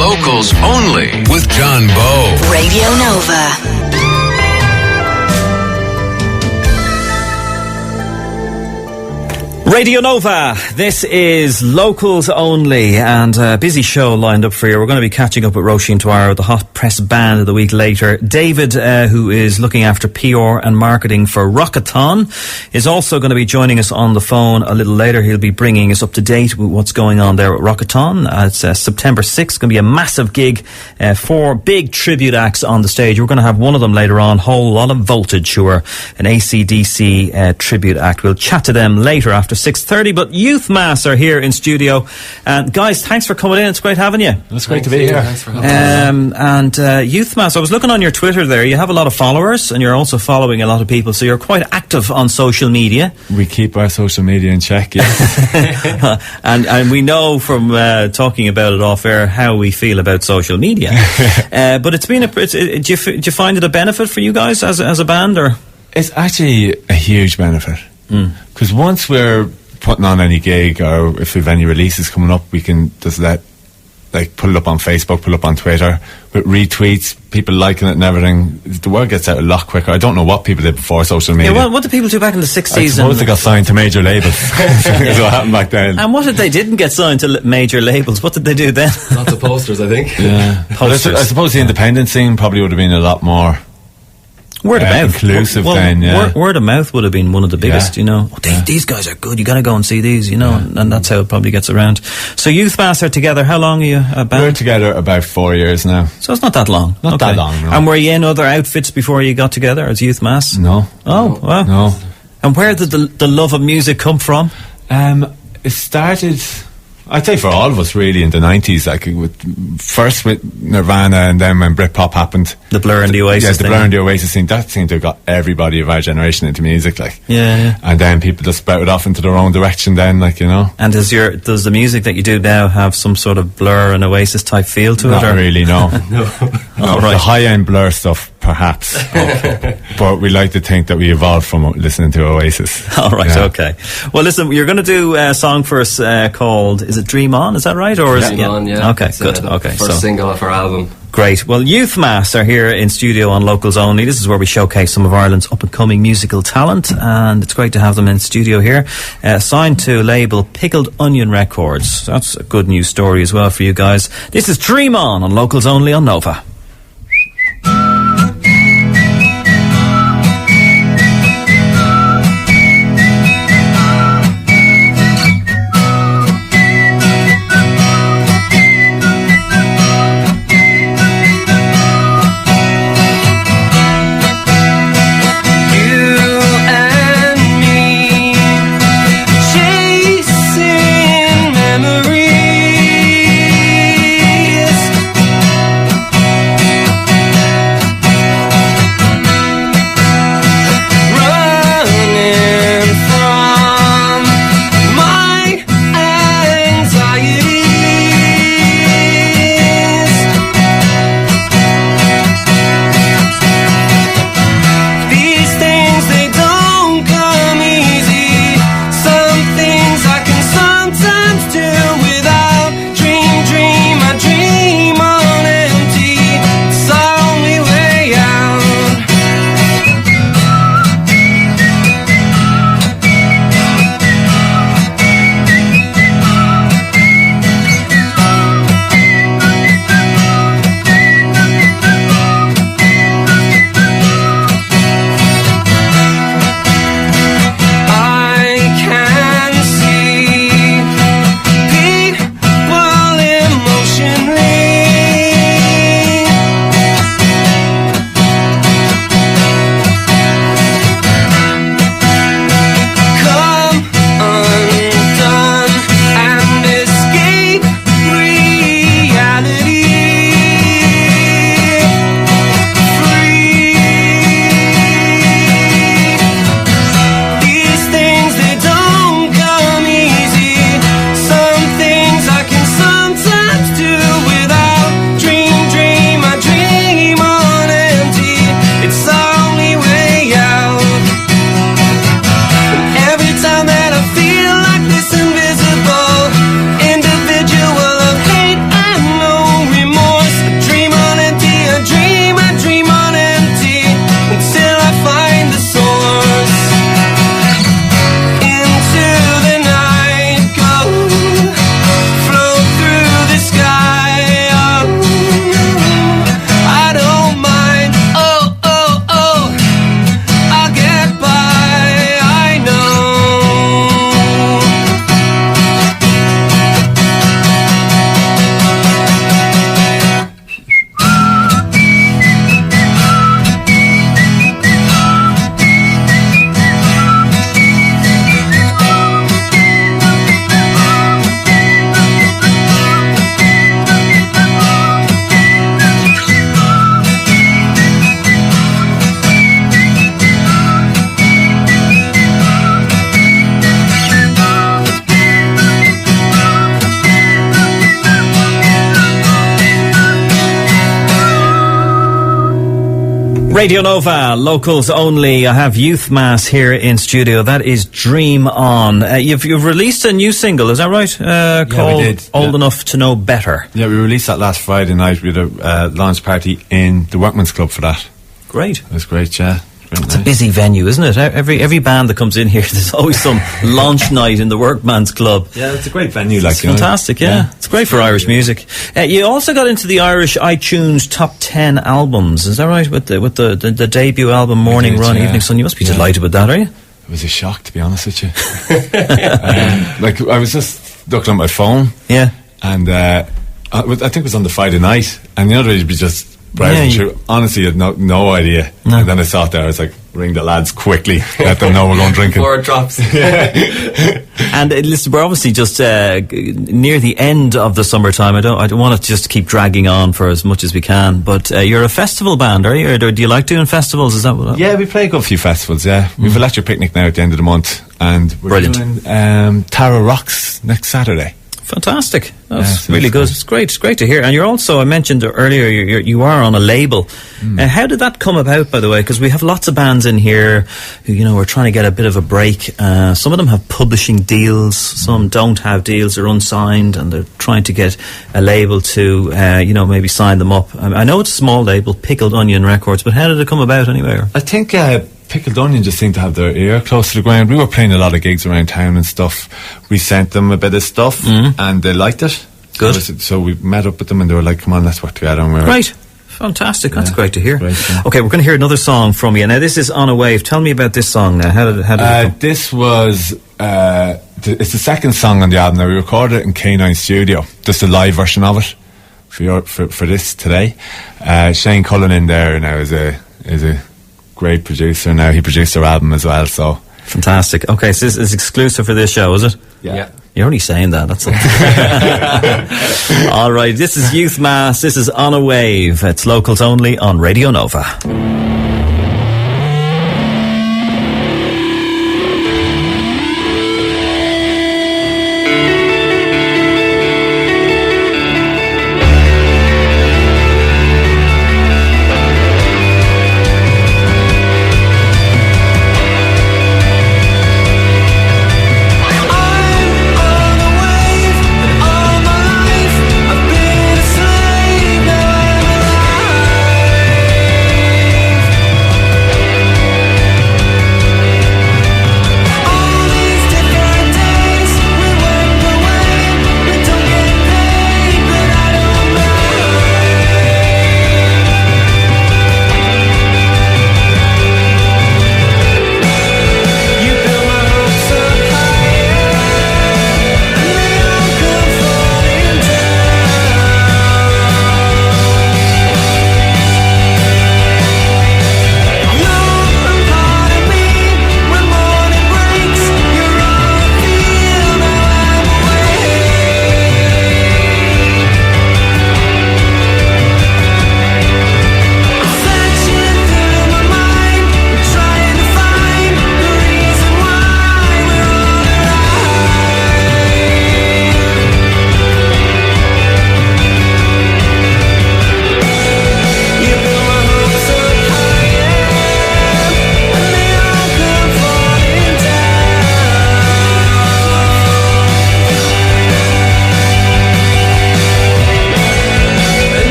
Locals only with John Bowe. Radio Nova. Radio Nova, this is Locals Only, and a busy show lined up for you. We're going to be catching up with Roisin Dwyer, the Hot Press Band of the week later. David, who is looking after PR and marketing for Rockathon, is also going to be joining us on the phone a little later. He'll be bringing us up to date with what's going on there at Rockathon. It's September 6th, going to be a massive gig, 4 big tribute acts on the stage. We're going to have one of them later on, Whole Lot of Voltage, who are an AC/DC tribute act. We'll chat to them later after 6:30, but Youth Mass are here in studio. And guys, thanks for coming in. It's great having you. It's great to be here. Thanks for having us. And Youth Mass, I was looking on your Twitter there. You have a lot of followers, and you're also following a lot of people, so you're quite active on social media. We keep our social media in check, yeah. and we know from talking about it off air how we feel about social media. But it's been do you find it a benefit for you guys as a band, or? It's actually a huge benefit. Because once we're putting on any gig, or if we've any releases coming up, we can just put it up on Facebook, put it up on Twitter, with retweets, people liking it and everything. The word gets out a lot quicker. I don't know what people did before social media. Yeah, what did people do back in the 60s? I suppose they got signed to major labels. That's what happened back then. And what if they didn't get signed to major labels? What did they do then? Lots of posters, I think. Yeah. Posters. I suppose the independent scene probably would have been a lot more word of mouth, inclusive then, yeah. Word of mouth would have been one of the biggest, you know. These guys are good, you gotta go and see these, you know, and that's how it probably gets around. So Youth Mass are together, how long are you a band? We're together about 4 years now. So it's not that long. Not that long, no. And were you in other outfits before you got together as Youth Mass? No. Oh, wow. No. And where did the love of music come from? It started, I'd say for all of us really, in the 90s, first with Nirvana, and then when Britpop happened. The Blur and the Oasis. Yeah, the Blur and the Oasis scene, that seemed to have got everybody of our generation into music, Yeah. And then people just sprouted off into their own direction then, you know. And does the music that you do now have some sort of Blur and Oasis type feel to it? Not really, no. No. Oh, right. The high-end Blur stuff, perhaps. But we like to think that we evolved from listening to Oasis. All right, okay. Well, listen, you're going to do a song for us called, is it Dream On? Is that right? Or is Dream On, yeah. Okay, it's, good. Okay, first single off our album. Great. Well, Youth Mass are here in studio on Locals Only. This is where we showcase some of Ireland's up-and-coming musical talent, and it's great to have them in studio here. Signed to label Pickled Onion Records. That's a good news story as well for you guys. This is Dream On Locals Only on Nova. Memories Radio Nova, locals only. I have Youth Mass here in studio. That is Dream On. You've released a new single, is that right? Called we did. Old Enough to Know Better. Yeah, we released that last Friday night. We had a launch party in the Workman's Club for that. Great. It was great, yeah. It's a busy venue, isn't it? Every band that comes in here, there's always some launch night in the Workman's Club. Yeah, it's a great venue. It's fantastic, yeah. It's great for Irish music. You also got into the Irish iTunes top 10 albums, is that right? With the debut album Morning Run, Evening Sun. You must be delighted with that, are you? It was a shock, to be honest with you. I was just looking at my phone. Yeah. And I think it was on the Friday night, and the other would be just browsing through. Honestly, I had no idea. No. And then I saw it there. I was like, ring the lads quickly, let them know we're going drinking. Before it drops. And listen, we're obviously just near the end of the summertime. I don't want it to just keep dragging on for as much as we can. But you're a festival band, are you? Or do you like doing festivals? Is that what? Yeah, we play a good few festivals. Yeah, we've Electric Picnic now at the end of the month, and we're doing Tara Rocks next Saturday. Fantastic. That's really good. It's great to hear. And you're also, I mentioned earlier, you are on a label. How did that come about, by the way? Because we have lots of bands in here who, are trying to get a bit of a break. Some of them have publishing deals. Some don't have deals. They're unsigned and they're trying to get a label to, maybe sign them up. I know it's a small label, Pickled Onion Records, but how did it come about anyway? I think Pickled Onion just seemed to have their ear close to the ground. We were playing a lot of gigs around town and stuff. We sent them a bit of stuff and they liked it. Good. So we met up with them and they were like, come on, let's work together. And we were great. Fantastic. That's great to hear. Great, yeah. Okay, we're going to hear another song from you. Now, this is On a Wave. Tell me about this song now. How did it come? This was... it's the second song on the album. Now, we recorded it in K9 Studio. Just a live version of it for this today. Shane Cullen in there now is a great producer now. He produced our album as well, so fantastic. Okay, so this is exclusive for this show, is it? Yeah. You're only saying that, that's all. All right, this is Youth Mass, this is On a Wave. It's locals only on Radio Nova. I've been a slave, now I'm alive.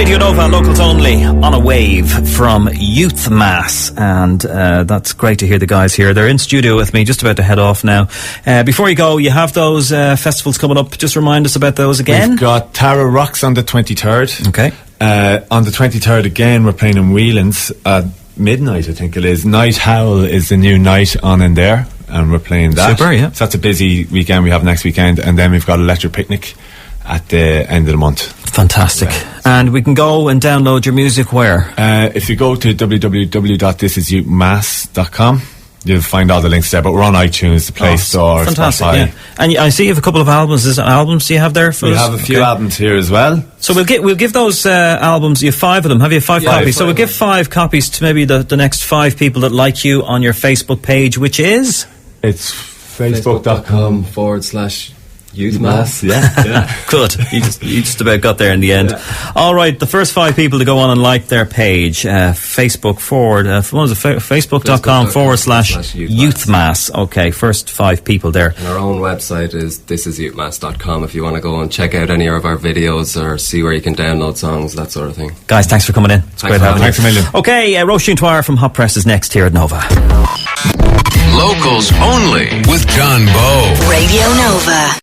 Radio Nova, locals only, on a wave from Youth Mass. And that's great to hear the guys here. They're in studio with me, just about to head off now. Before you go, you have those festivals coming up. Just remind us about those again. We've got Tara Rocks on the 23rd. Okay. On the 23rd again, we're playing in Whelan's at midnight, I think it is. Night Howl is the new night on in there, and we're playing that. Super, yeah. So that's a busy weekend we have next weekend. And then we've got Electric Picnic at the end of the month. Fantastic. And we can go and download your music where? If you go to www.thisisyouthmass.com, you'll find all the links there. But we're on iTunes, the Play Store, fantastic, Spotify. yeah. And I see you have a couple of albums. Is it albums you have there? For We us? have a few Okay. albums here as well. So we'll give those albums. You have 5 of them. Have you 5 copies? So we'll give 5 copies to maybe the next 5 people that like you on your Facebook page, which is It's Facebook.com/Youth Mass. Yeah. good. You just about got there in the end. All right, the first 5 people to go on and like their page, Facebook forward. What was it? Facebook.com/Youth Mass. Okay, first 5 people there. And our own website is thisisyouthmass.com if you want to go and check out any of our videos or see where you can download songs, that sort of thing. Guys, thanks for coming in. It's great for having you. Thanks a million. Okay, Roisin Dwyer from Hot Press is next here at Nova. Locals only with John Bowe. Radio Nova.